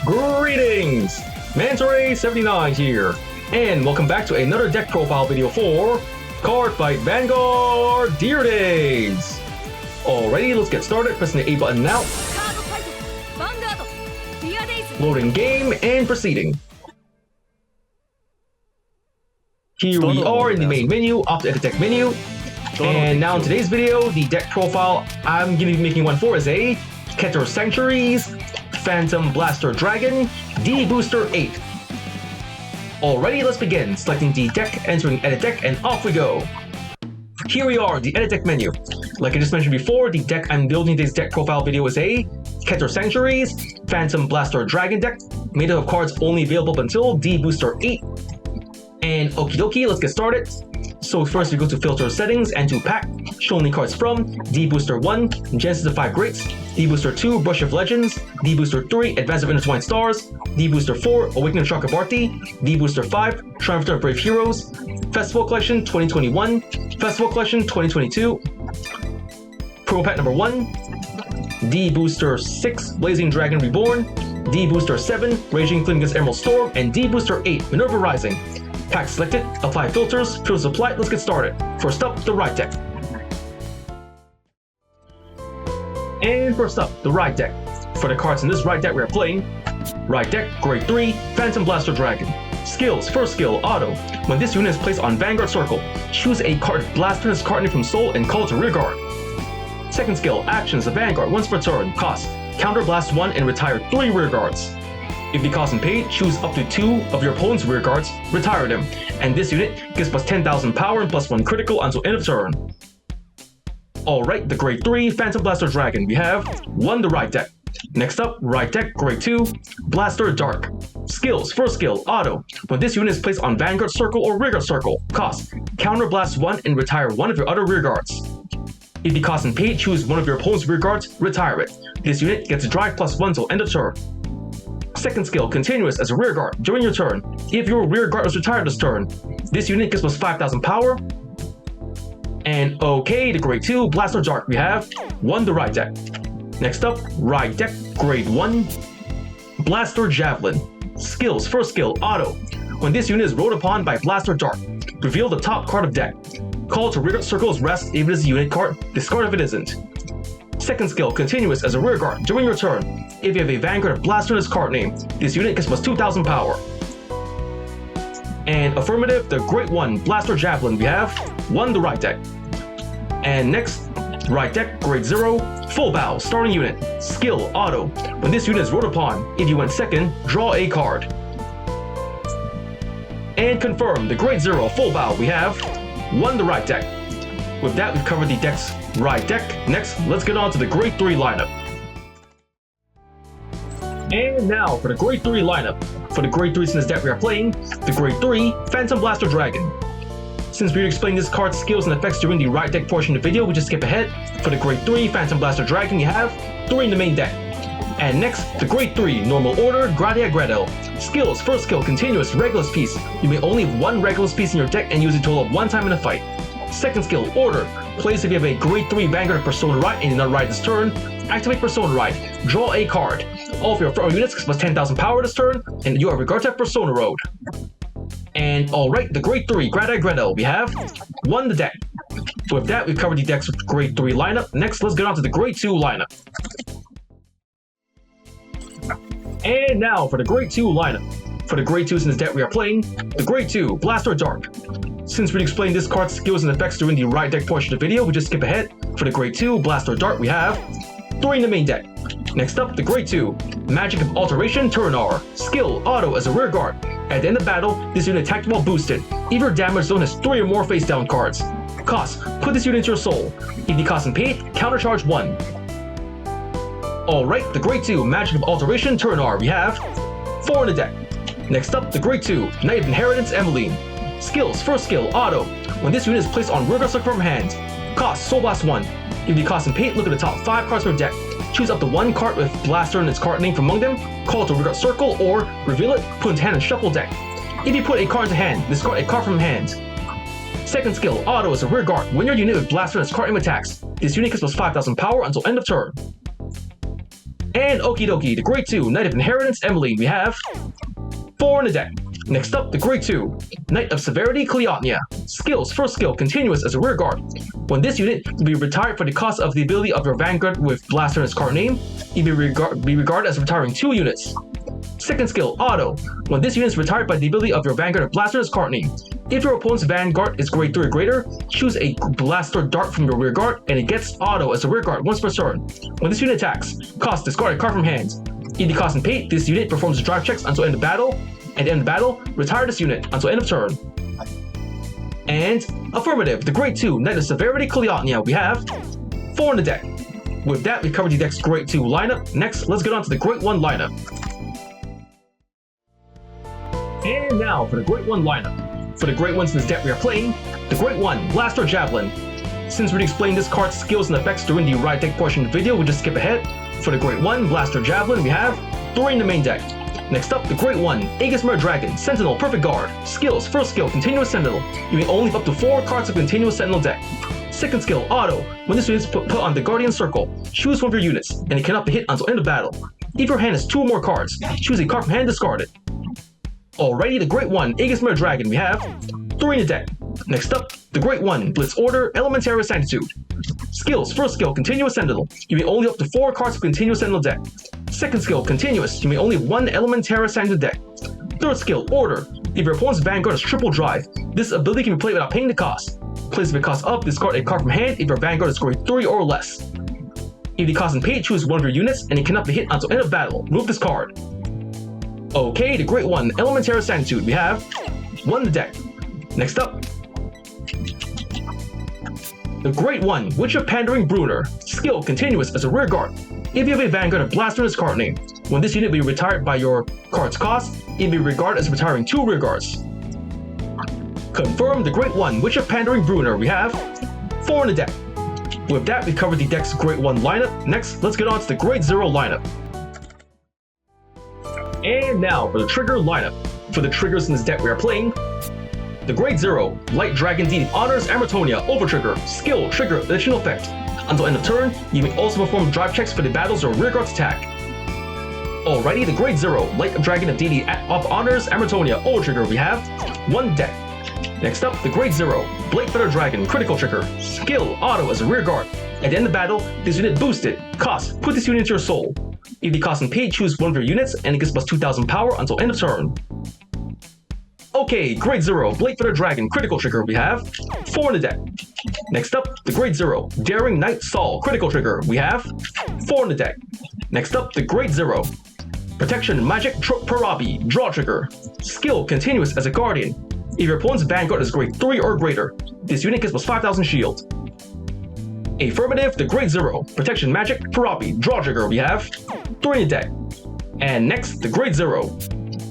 Greetings! Mantore79 here, and welcome back to another deck profile video for Cardfight Vanguard Deer Days! Alrighty, let's get started. Pressing the A button now. Loading game and proceeding. Here we are in the main menu, off the edit deck menu. And now in today's video, the deck profile I'm going to be making one for is a Keter Sanctuaries, Phantom Blaster Dragon, D-BT08. Alrighty, let's begin. Selecting the deck, entering edit deck, and off we go. Here we are, the edit deck menu. Like I just mentioned before, the deck I'm building today's deck profile video is a Keter Sanctuaries, Phantom Blaster Dragon deck, made up of cards only available up until D-BT08. And okie dokie, let's get started. So first we go to filter settings and to pack, show only cards from D-BT01, Genesis of 5 Greats, D-BT2, Brush of Legends, D-BT3, Advance of Intertwined Stars, D-BT4, Awakening of Chakrabarti, D-BT5, Triumph of Brave Heroes, Festival Collection 2021, Festival Collection 2022, Promo Pack number 1, D-BT6, Blazing Dragon Reborn, D-BT7, Raging Flame against Emerald Storm, and D-BT8, Minerva Rising. Pack selected, apply filters, filters applied, let's get started. First up, the right deck. And first up, the right deck. For the cards in this right deck we are playing, right deck, Grade 3, Phantom Blaster Dragon. Skills, first skill, auto. When this unit is placed on Vanguard Circle, choose a card blaster in its card name from Soul and call it to rearguard. Second skill, actions, the Vanguard, once per turn, cost, counter blast 1 and retire 3 rearguards. If the cost and paid, choose up to 2 of your opponent's rearguards, retire them, and this unit gets plus 10,000 power and plus 1 critical until end of turn. Alright, the Grade 3 Phantom Blaster Dragon, we have 1 the right deck. Next up, right deck, Grade 2, Blaster Dark. Skills, first skill, auto. When this unit is placed on Vanguard Circle or Rearguard Circle, cost, counter blast 1 and retire 1 of your other rearguards. If the cost and paid, choose 1 of your opponent's rearguards, retire it. This unit gets a drive plus 1 till end of turn. Second skill, continuous as a rearguard during your turn. If your rearguard is retired this turn, this unit gets plus 5,000 power. And okay, the Grade 2 Blaster Dark, we have 1 the right deck. Next up, right deck, Grade 1, Blaster Javelin. Skills, first skill, auto. When this unit is rolled upon by Blaster Dark, reveal the top card of deck. Call to rearguard circle's rest if it is a unit card, discard if it isn't. Second skill, continuous as a rearguard during your turn. If you have a Vanguard Blaster in its card name, this unit gets plus 2,000 power. And affirmative, the Great 1 Blaster Javelin, we have 1 the right deck. And next, right deck, Grade 0, Full Bow, starting unit. Skill, auto. When this unit is rolled upon, if you went second, draw a card. And confirm, the Grade 0 Full Bow, we have 1 the right deck. With that, we've covered the deck's right deck. Next, let's get on to the Grade 3 lineup. And now for the Grade 3 lineup. For the Grade 3s in this deck we are playing, the Grade 3 Phantom Blaster Dragon. Since we explained this card's skills and effects during the right deck portion of the video, we just skip ahead. For the Grade 3 Phantom Blaster Dragon, you have 3 in the main deck. And next, the Grade 3 Normal Order Gradia Gretel. Skills, first skill, continuous, Regulus piece. You may only have 1 Regulus piece in your deck and use it a total of 1 time in a fight. Second skill, Order. Place if you have a Grade 3 Vanguard Persona Ride and you not ride this turn, activate Persona Ride, draw a card. All of your units plus 10,000 power this turn, and you are regarded to have Persona Road. And alright, the Grade 3 Gradia Gretel, we have 1 the deck. So with that, we've covered the deck's Grade 3 lineup. Next, let's get on to the Grade 2 lineup. And now for the Grade 2 lineup. For the Grade 2s in this deck we are playing, the Grade 2 Blaster Dark. Since we explained this card's skills and effects during the right deck portion of the video, we just skip ahead. For the Grade 2 Blaster Dark, we have 3 in the main deck. Next up, the Grade 2 Magic of Alteration Turnar. Skill, auto as a rearguard. At the end of battle, this unit attacked while boosted. If your damage zone has 3 or more face down cards. Cost, put this unit into your soul. If the cost and paid, countercharge 1. Alright, the Grade 2 Magic of Alteration Turnar, we have 4 in the deck. Next up, the Grade 2 Knight of Inheritance Emmeline. Skills, first skill, auto. When this unit is placed on rearguard circle from hand, cost, Soul Blast 1. If the cost and paid, look at the top 5 cards per deck. Choose up to 1 card with Blaster in its card name from among them, call it to rearguard circle, or reveal it, put into hand and shuffle deck. If you put a card into hand, discard a card from hand. Second skill, auto as a rearguard. When your unit with Blaster in its card name attacks, this unit gets plus 5,000 power until end of turn. And okie dokie, the Grade 2 Knight of Inheritance Emmeline, we have 4 in the deck. Next up, the Grade 2 Knight of Severity Cleotnia. Skills, first skill, continuous as a rear guard. When this unit will be retired for the cost of the ability of your Vanguard with Blaster in its card name, it will be regarded as retiring 2 units. Second skill, auto. When this unit is retired by the ability of your Vanguard of Blaster in its card name, if your opponent's Vanguard is Grade 3 or greater, choose a Blaster Dart from your rear guard and it gets auto as a rear guard once per turn. When this unit attacks, cost discard a card from hand. If the cost and pay, this unit performs drive checks until end of battle. At the end of battle, retire this unit until end of turn. And affirmative, the Grade 2 Knight of Severity Cleotnia, we have 4 in the deck. With that, we covered the deck's Grade 2 lineup. Next, let's get on to the Grade 1 lineup. And now for the Grade 1 lineup. For the Grade 1s in this deck we are playing, the Grade 1 Blaster Javelin. Since we explained this card's skills and effects during the Riot deck portion of the video, we'll just skip ahead. For the Grade 1 Blaster Javelin, we have 3 in the main deck. Next up, the Grade 1 Aegis Mirror Dragon Sentinel Perfect Guard. Skills, first skill, Continuous Sentinel. You may only have up to 4 cards of Continuous Sentinel deck. Second skill, Auto. When this unit is put on the Guardian Circle, choose one of your units, and it cannot be hit until end of battle. If your hand has 2 or more cards, choose a card from hand, discard it. Alrighty, the Grade 1 Aegis Mirror Dragon, we have 3 in the deck. Next up, the Grade 1 Blitz Order Elementary Sanctitude. Skills, first skill, Continuous Sentinel. You may only have up to 4 cards of Continuous Sentinel deck. Second skill, Continuous. You may only have 1 Elementary Sanctitude deck. Third skill, Order. If your opponent's Vanguard is triple drive, this ability can be played without paying the cost. Place the cost up, discard a card from hand if your Vanguard is Grade 3 or less. If the cost is paid, choose one of your units, and it cannot be hit until end of battle. Remove this card. Okay, the Grade 1 Elementary Sanctitude, we have 1 in the deck. Next up, the Grade 1 Witch of Pandering Bruner. Skill, Continuous as a rear guard. If you have a Vanguard of Blaster in its card name, when this unit will be retired by your card's cost, it will be regarded as retiring 2 rear guards. Confirm the Grade 1 Witch of Pandering Bruner, we have 4 in the deck. With that, we covered the deck's Grade 1 lineup. Next, let's get on to the Grade 0 lineup. And now for the trigger lineup. For the triggers in this deck we are playing, the Grade 0 Light Dragon Deity Honors Amritonia Overtrigger. Skill, trigger, additional effect. Until end of turn, you may also perform drive checks for the battles or rear guards attack. Alrighty, the Grade 0 Light Dragon of Deity of Honors Amritonia Overtrigger, we have 1 deck. Next up, the Grade 0 Blade Feather Dragon Critical Trigger. Skill, auto as a rear guard. At the end of battle, this unit boosted. Cost, put this unit into your soul. If the cost and pay, choose one of your units, and it gets plus 2000 power until end of turn. Okay, Grade 0 Blade Feather Dragon Critical Trigger, we have 4 in the deck. Next up, the Grade 0 Daring Knight Saul Critical Trigger, we have 4 in the deck. Next up, the Grade 0 Protection Magic Parabi Draw Trigger. Skill, Continuous as a Guardian. If your opponent's Vanguard is Grade 3 or greater, this unit gets plus 5000 shield. Affirmative, the Grade 0 Protection Magic Parabi Draw Trigger, we have 3 in the deck. And next, the Grade 0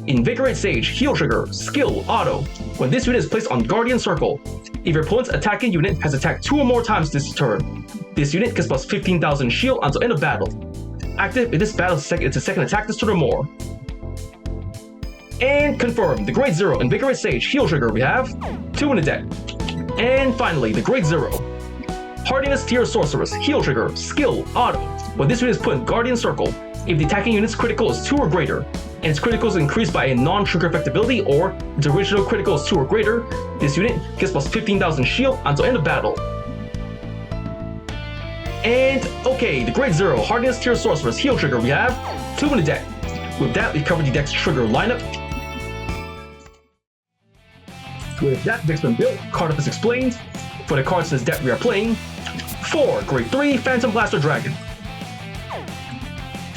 Invigorate Sage Heal Trigger. Skill, auto. When this unit is placed on Guardian Circle, if your opponent's attacking unit has attacked 2 or more times this turn, this unit gets plus 15,000 shield until end of battle. Active if this battle is a second attack this turn or more. And confirm, the Grade 0 Invigorate Sage Heal Trigger, we have 2 in the deck. And finally, the Grade 0 Hardiness Tier Sorceress Heal Trigger. Skill, auto. When this unit is put in Guardian Circle, if the attacking unit's critical is 2 or greater, and its critical is increased by a non-trigger effect ability, or its original critical is 2 or greater, this unit gets plus 15,000 shield until end of battle. And okay, the Grade 0 Hardness Tier Sorceress Heal Trigger, we have 2 in the deck. With that, we covered the deck's trigger lineup. With that deck's been built, card is explained. For the cards in this deck we are playing, 4 Grade 3 Phantom Blaster Dragon,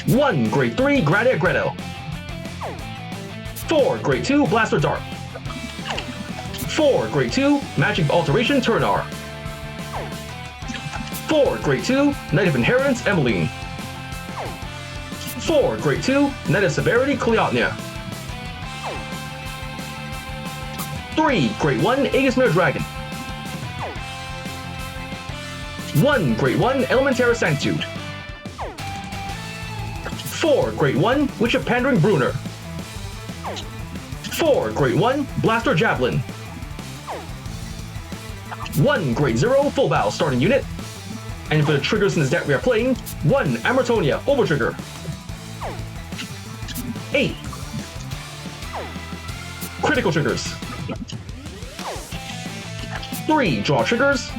1 Grade 3 Gradier Gretel, 4 Grade 2 Blaster Dart, 4 Grade 2 Magic Alteration Turnar, 4 Grade 2 Knight of Inheritance Emmeline, 4 Grade 2 Knight of Severity Cleotnia, 3 Grade 1 Aegis Mirror Dragon, 1 Grade 1 Elementary Sanctitude, 4 Grade 1 Witch of Pandering Bruner, 4 Grade 1 Blaster Javelin, 1 Grade 0 Full Battle Starting Unit, and for the triggers in this deck we are playing, 1 Amritonia Overtrigger, 8. Critical triggers. 3 draw triggers.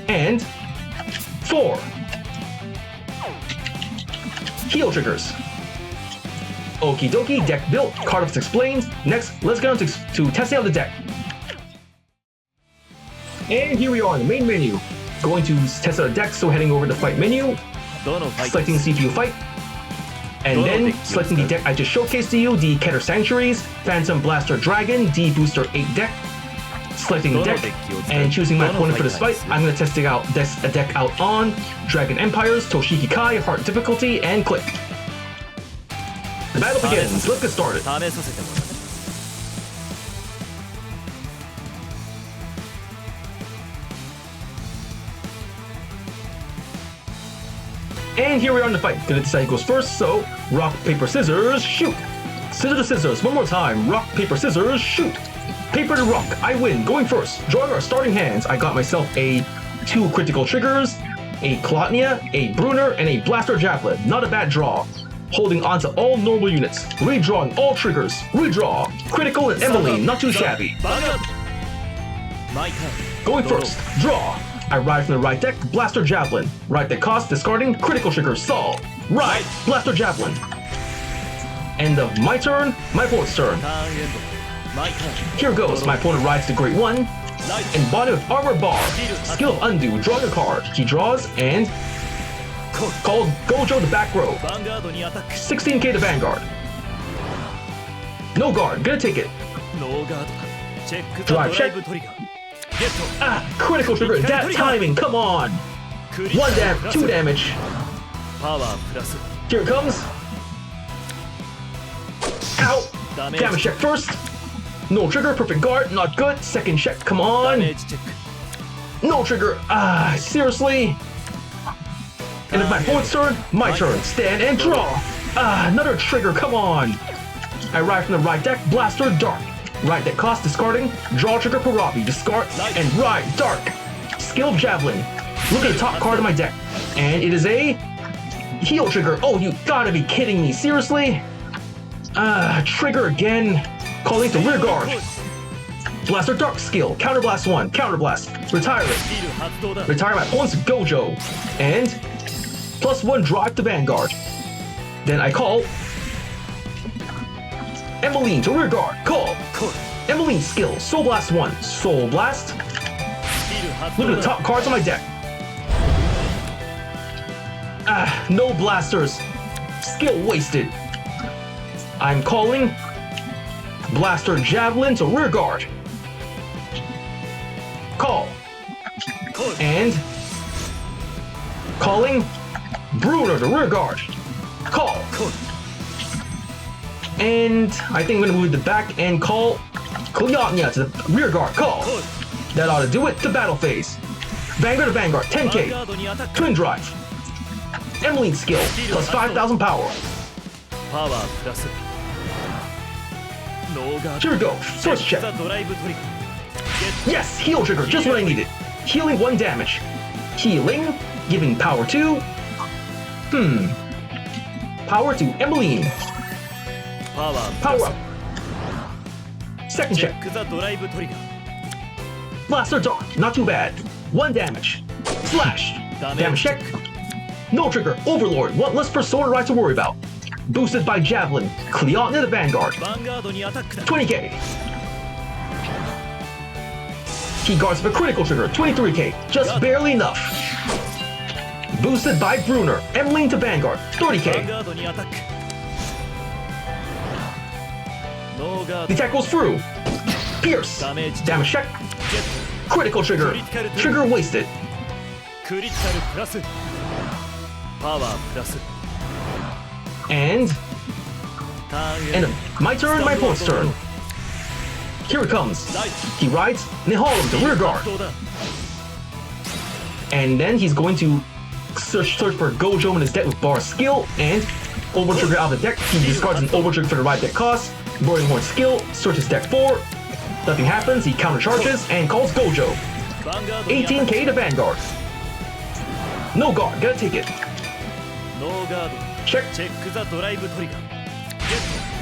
And 4 heal triggers. Okie dokie, deck built, Cardfight explained. Next, let's get on to testing out the deck. And here we are in the main menu. Going to test out a deck, so heading over to fight menu, selecting CPU fight, and then selecting the deck I just showcased to you, the Keter Sanctuaries, Phantom Blaster Dragon, D-Booster08 deck. Selecting the deck and choosing my opponent for this fight, I'm going to test a deck out on Dragon Empires, Toshiki Kai, Hard Difficulty, and click. The battle begins. Let's get started. And here we are in the fight. Gonna decide who goes first, so rock, paper, scissors, shoot. Scissors to scissors, one more time. Rock, paper, scissors, shoot. Paper to rock, I win, going first. Drawing our starting hands, I got myself 2 critical triggers, a Klotnia, a Brunner, and a Blaster Javelin. Not a bad draw. Holding on to all normal units. Redrawing all triggers. Redraw. Critical and Emmeline, not too shabby. Going first, draw. I ride from the right deck, Blaster Javelin. Right deck cost, discarding, critical trigger, Saul. Ride, Blaster Javelin. End of my turn, my opponent's turn. Here goes, my opponent rides the Great One. Embodied with Armor Bar. Skill of Undo, drawing a card. He draws and called Gojo the back row. 16k to Vanguard. No guard, gonna take it. Drive check. Ah, critical trigger, that timing, come on! 2 damage. Here it comes. Ow! Damage check first. No trigger, perfect guard, not good. Second check, come on. No trigger, seriously? And if my opponent's turn, my turn. Stand and draw. Another trigger, come on. I ride from the right deck, Blaster Dark. Right deck cost, discarding, draw trigger Parabi, discard, and ride Dark. Skill Javelin. Look at the top card of my deck. And it is a heal trigger. Oh, you gotta be kidding me, seriously? Trigger again. Calling to rear guard. Blaster Dark skill, counterblast 1, counterblast, retire it. Retire my opponent's Gojo. And +1 drive to Vanguard. Then I call Emmeline to rear guard, call. Emmeline skill, Soul Blast 1, Soul Blast. Look at the top cards on my deck. No blasters. Skill wasted. I'm calling Blaster Javelin to rear guard. Call. And calling Brunner to rear guard. Call. And I think I'm gonna move the back and call Klotnia to the rear guard. Call. That ought to do it to battle phase. Vanguard to Vanguard, 10k. Twin drive. Emmeline skill, plus 5,000 power. Here we go, first check. Yes, heal trigger, just what I needed. Healing 1 damage. Healing, giving power to... Power to Emmeline. Power up. Second check. Blaster Dark, not too bad. 1 damage. Slash. Damage check. No trigger, Overlord, 1 less Persona Ride to worry about. Boosted by Javelin, Klotnia the Vanguard. 20k. He guards with a critical trigger, 23k, just barely enough. Boosted by Brunner, Emmeline to Vanguard, 30k. The attack goes through. Pierce, damage check. Critical trigger, trigger wasted. And my turn, my opponent's turn. Here it comes. He rides Nihalo, the rear guard. And then he's going to search for Gojo in his deck with bar skill and over trigger out of the deck. He discards an over trigger for the right deck cost. Boarding Horn skill, searches deck 4. Nothing happens, he countercharges and calls Gojo. 18k to Vanguard. No guard, gotta take it. Check.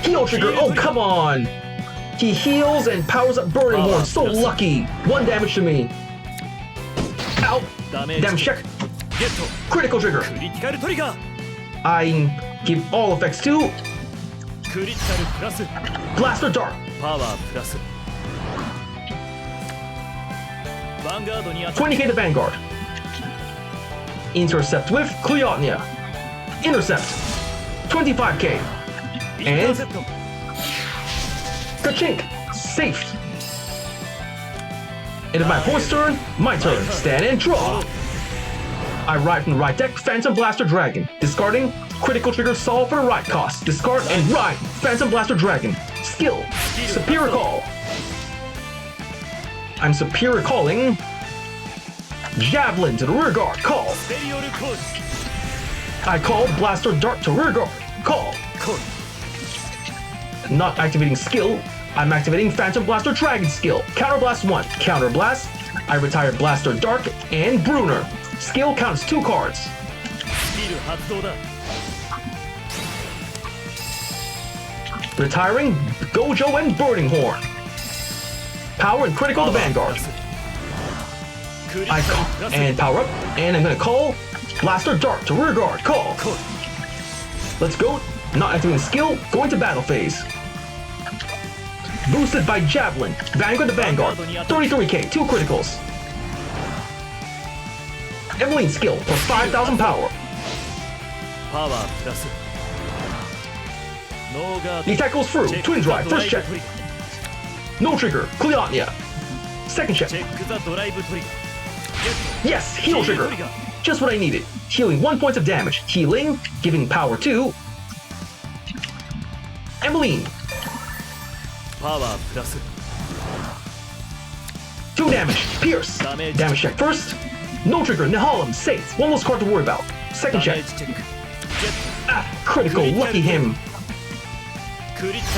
Heal trigger, oh come on! He heals and powers up Burning Horn, so lucky! 1 damage to me. Ow! Damage check. Critical trigger. I give all effects to Blaster Dart. 20k to Vanguard. Intercept with Cleotnia. Intercept. 25k. And Kachink. Safe. End of my opponent's turn. My turn. Stand and draw. I ride from the right deck Phantom Blaster Dragon. Discarding critical trigger solve for the right cost. Discard and ride Phantom Blaster Dragon. Skill. Superior Call. I'm Superior Calling Javelin to the rear guard. Call. I call Blaster Dart to rear guard. Call. Not activating skill. I'm activating Phantom Blaster Dragon skill. Counterblast 1. Counterblast. I retire Blaster Dark and Bruner. Skill counts 2 cards. Retiring Gojo and Burning Horn. Power and critical to Vanguard. I call and power up, and I'm gonna call Blaster Dart to rear guard. Call. Let's go. Not activating skill. Going to battle phase. Boosted by Javelin. Vanguard to Vanguard. 33k. 2 criticals. Emeline skill for 5,000 power. The attack goes through. Twin drive. First check. No trigger. Cleotnia. Second check. Yes, heal trigger. Just what I needed. Healing 1 point of damage. Healing, giving power to Emeline. 2 damage. Pierce. Damage check first. No trigger. Nehalem. Safe. 1 less card to worry about. Second check. Ah, critical. Lucky him.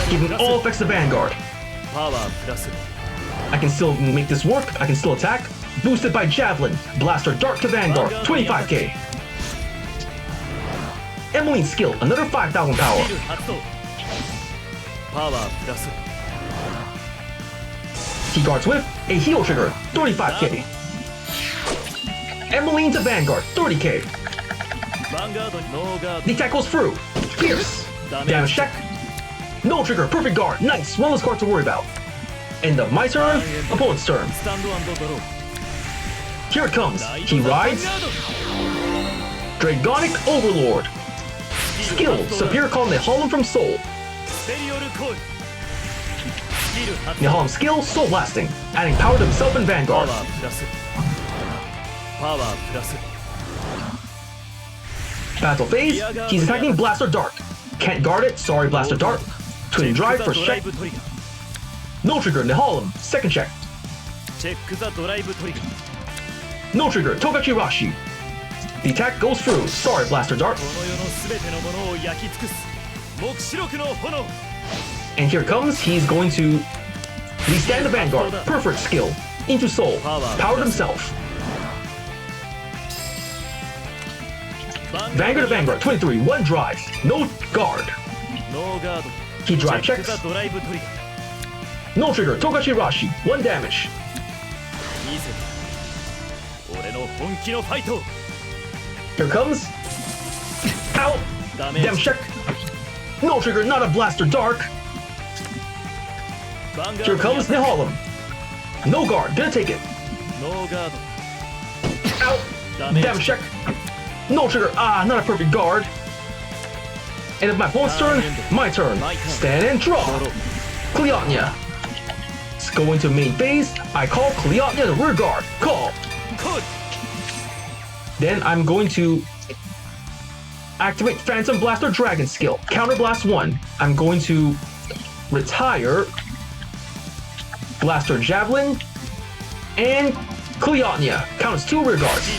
Giving all effects to Vanguard. I can still make this work. I can still attack. Boosted by Javelin. Blaster Dart to Vanguard. 25k. Emeline skill. Another 5,000 power. He guards with a heal trigger. 35k. Emeline to Vanguard. 30k. The attack goes through. Pierce. Damage check. No trigger. Perfect guard. Nice. 1 less card to worry about. End of my turn. Opponent's turn. Here it comes. He rides Dragonic Overlord. Skill. Superior Call Nehalem from Soul. Nehalem skill. Soul Blasting. Adding power to himself and Vanguard. Battle phase. He's attacking Blaster Dart. Can't guard it. Sorry, Blaster Dart. Twin drive. First check. No trigger. Nehalem. Second check. No trigger. Togachirashi. The attack goes through. Sorry, Blaster Dart. And here comes. He's going to restand the Vanguard. Perfect skill. Into Soul. Powered himself. Vanguard to Vanguard. 23. 1 drive. No guard. He drive checks. No trigger. Togachirashi. 1 damage. Here comes. Ow! Damage check. No trigger. Not a Blaster Dark. Here comes Nehalem. No guard. Gonna take it. Ow! Damage check. No trigger. Ah, not a perfect guard. End of my opponent's turn. My turn. Stand and draw. Cleotnia. Let's go into main phase. I call Cleotnia the rear guard. Call. Then I'm going to activate Phantom Blaster Dragon skill. Counterblast 1. I'm going to retire Blaster Javelin and Cleotnia. Counts 2 rear guards.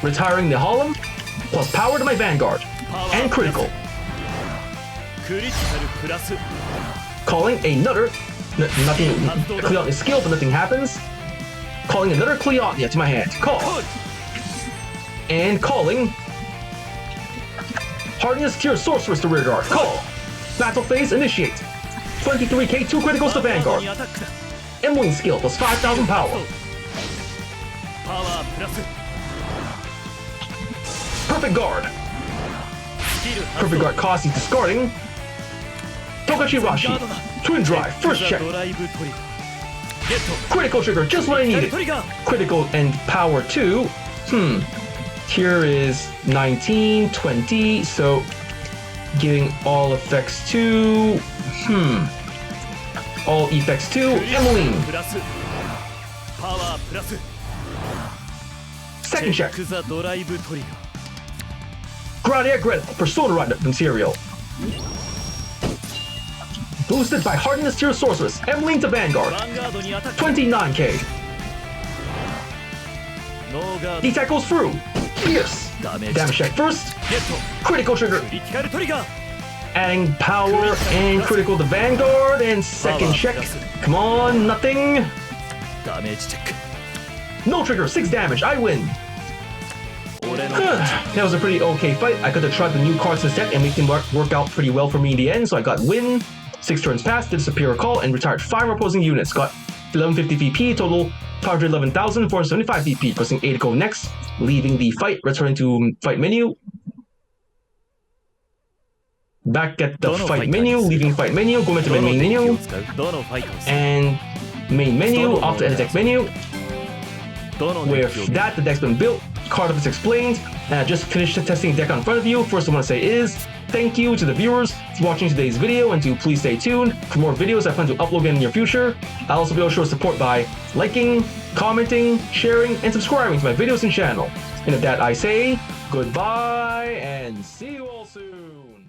Retiring Nehalem, plus power to my Vanguard. And critical. Calling another nothing Cleotnia skill, but nothing happens. Calling another Cleotnia to my hand. Call. And calling Hardiness Tier Sorceress to rearguard. Call. Battle phase initiate. 23k, 2 criticals to Vanguard. Emeline skill plus 5,000 power. Perfect guard. Perfect guard cost is discarding. Togachi Rashi. Twin drive, first check. Critical trigger, just what I needed. Critical and power 2. Here is 19, 20, so giving all effects to... All effects to Emeline. Second check. Gradiac Red, Persona Rider material. Boosted by Hardiness Tier Sorceress, Emeline to Vanguard. 29k. The attack goes through. Fierce. Damage check first. Critical trigger. Adding power and critical to Vanguard. And second check. Come on, nothing. No trigger, 6 damage. I win. That was a pretty okay fight. I could have tried the new cards instead and make them work out pretty well for me in the end. So I got win. 6 turns passed, did a superior call, and retired 5 opposing units. Got 1150 VP, total 511,475 VP, pressing A to go next, leaving the fight, returning to fight menu. Back at the fight menu, leaving fight menu, going to the main menu, and main menu, off to the deck menu. With that, the deck's been built, card is explained, and I just finished testing the deck in front of you. First I want to say is, thank you to the viewers for watching today's video, and to please stay tuned for more videos I plan to upload in the near future. I'll also be able to show support by liking, commenting, sharing, and subscribing to my videos and channel. And with that I say, goodbye, and see you all soon!